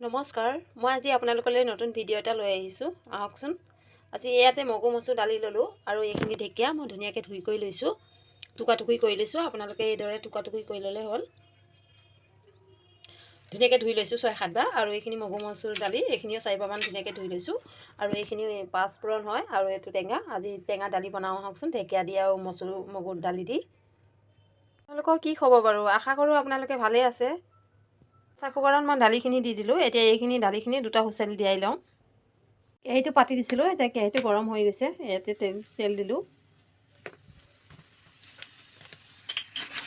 নমস্কাৰ, মই আজি আপোনালোকলৈ নতুন ভিডিঅ' এটা লৈ আহিছোঁ। আহকচোন। আজি ইয়াতে মগু মচুৰ দালি ল'লোঁ আৰু এইখিনি ঢেকীয়া মই ধুনীয়াকৈ ধুই কৰি লৈছোঁ, টুকুৰা টুকুৰি কৰি লৈছোঁ। আপোনালোকে এইদৰে টুকুৰা টুকুৰি কৰি ল'লে হ'ল। ধুনীয়াকৈ ধুই লৈছোঁ 6-7 বাৰ। আৰু এইখিনি মগু মচুৰ দালি এইখিনিও 4 বাৰমান ধুনীয়াকৈ ধুই লৈছোঁ। আৰু এইখিনি পাঁচফোৰণ হয় আৰু এইটো টেঙা। আজি টেঙা দালি বনাওঁ আহকচোন, ঢেকীয়া দি আৰু মগুৰ দালি দি। আপোনালোকৰ কি খবৰ বাৰু? আশা কৰোঁ আপোনালোকে ভালেই আছে। প্ৰেছাৰ কুকাৰত মই দালিখিনি দি দিলোঁ। এতিয়া এইখিনি দালিখিনি দুটা হুইচেল দিয়াই লওঁ। কেৰাহীটো পাতি দিছিলোঁ, এতিয়া কেৰাহীটো গৰম হৈ গৈছে। ইয়াতে তেল দিলোঁ।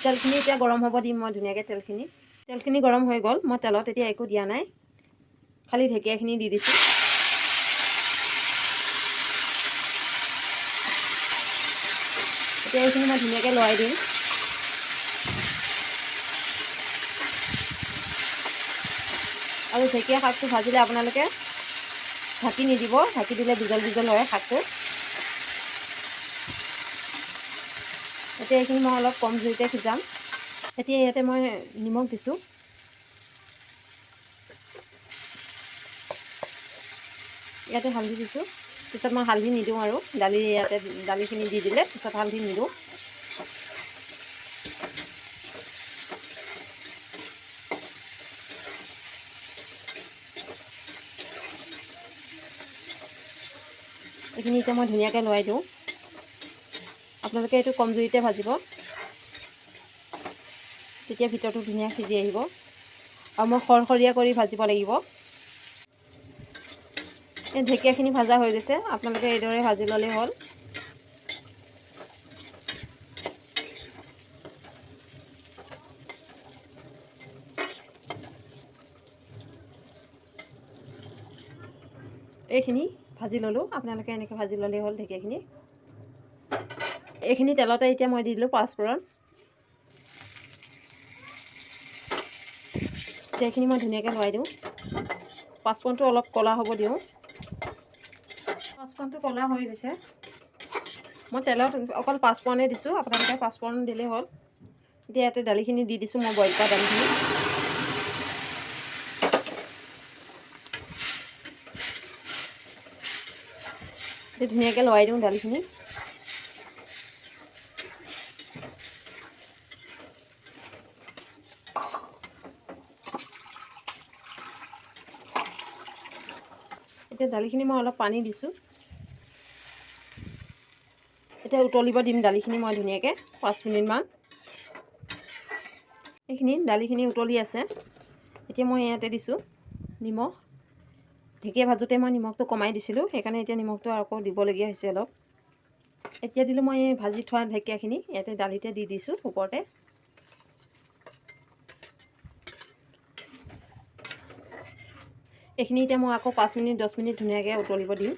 তেলখিনি এতিয়া গৰম হ'ব দিম মই ধুনীয়াকৈ তেলখিনি গৰম হৈ গ'ল। মই তেলত এতিয়া একো দিয়া নাই, খালি ঢেকীয়াখিনি দি দিছোঁ। এতিয়া এইখিনি মই ধুনীয়াকৈ লৰাই দিম। আৰু ঢেকীয়া শাকটো ভাজিলে আপোনালোকে ঢাকি নিদিব, ঢাকি দিলে বিজল বিজল হয় শাকটো। এতিয়া এইখিনি মই অলপ কম জুইতে সিজাম। এতিয়া ইয়াতে মই নিমখ দিছোঁ। ইয়াতে হালধি দিছোঁ। পিছত মই হালধি নিদিওঁ আৰু দালিখিনি দি দিলে পিছত হালধি নিদিওঁ। এইখিনি এতিয়া মই ধুনীয়াকৈ লৰাই দিওঁ। আপোনালোকে এইটো কম জুইতে ভাজিব, তেতিয়া ভিতৰটো ধুনীয়া সিজি আহিব। আৰু মই খৰখৰীয়া কৰি ভাজিব লাগিব। এই ঢেকীয়াখিনি ভাজা হৈ গৈছে, আপোনালোকে এইদৰে ভাজি ল'লেই হ'ল। এইখিনি ভাজি ল'লোঁ, আপোনালোকে এনেকৈ ভাজি ল'লেই হ'ল ঢেকীয়াখিনি। এইখিনি তেলতে এতিয়া মই দি দিলোঁ পাঁচফোৰণ। এইখিনি মই ধুনীয়াকৈ লৰাই দিওঁ। পাঁচফোৰণটো অলপ ক'লা হ'ব দিওঁ। পাঁচফোৰণটো ক'লা হৈ গৈছে। মই তেলত অকল পাঁচফোৰণে দিছোঁ, আপোনালোকে পাঁচফোৰণ দিলেই হ'ল। এতিয়া ইয়াতে দালিখিনি দি দিছোঁ, মই বইল কৰা দালিখিনি। এতিয়া ধুনীয়াকৈ লৰাই দিওঁ দালিখিনি। এতিয়া দালিখিনি মই অলপ পানী দিছোঁ। এতিয়া উতলিব দিম দালিখিনি মই ধুনীয়াকৈ 5 মিনিটমান। এইখিনি দালিখিনি উতলি আছে। এতিয়া মই ইয়াতে দিছোঁ নিমখ। ঢেকীয়া ভাজোঁতে মই নিমখটো কমাই দিছিলোঁ, সেইকাৰণে এতিয়া নিমখটো আকৌ দিবলগীয়া হৈছে অলপ। এতিয়া দিলোঁ মই এই ভাজি থোৱা ঢেকীয়াখিনি ইয়াতে দালিতে দি দিছোঁ ওপৰতে। এইখিনি এতিয়া মই আকৌ 5 মিনিট 10 মিনিট ধুনীয়াকৈ উতলিব দিম।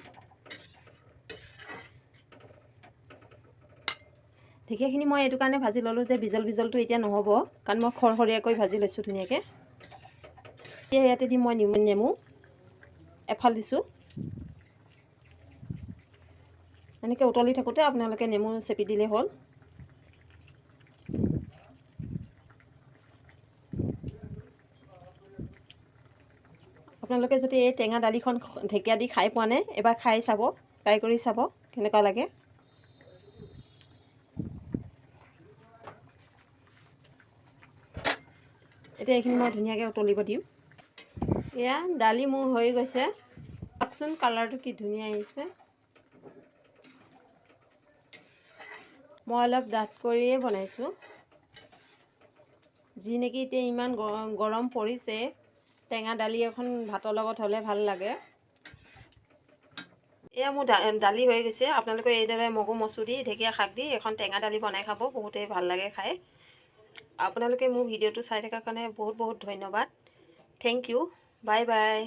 ঢেকীয়াখিনি মই এইটো কাৰণে ভাজি ল'লোঁ যে বিজলটো এতিয়া নহ'ব, কাৰণ মই খৰখৰীয়াকৈ ভাজি লৈছোঁ ধুনীয়াকৈ। এতিয়া ইয়াতে দিম মই নেমু এফাল দিছোঁ। এনেকৈ উতলি থাকোঁতে আপোনালোকে নেমু চেপি দিলেই হ'ল। আপোনালোকে যদি এই টেঙা দালিখন ঢেকীয়া দি খাই পোৱা নাই, এবাৰ খাই চাব, ট্ৰাই কৰি চাব কেনেকুৱা লাগে। এতিয়া এইখিনি মই ধুনীয়াকৈ উতলিব দিম। এয়া দালি মোৰ হৈ গৈছে। চাওকচোন কালাৰটো কি ধুনীয়া আহিছে। মই অলপ ডাঠ কৰিয়ে বনাইছোঁ, যি নেকি এতিয়া ইমান গৰম পৰিছে, টেঙা দালি এখন ভাতৰ লগত হ'লে ভাল লাগে। এয়া মোৰ দালি হৈ গৈছে। আপোনালোকে এইদৰে মগু মচুৰ দি ঢেকীয়া শাক দি এখন টেঙা দালি বনাই খাব, বহুতেই ভাল লাগে খাই। আপোনালোকে মোৰ ভিডিঅ'টো চাই থকাৰ কাৰণে বহুত বহুত ধন্যবাদ। Thank you. Bye by.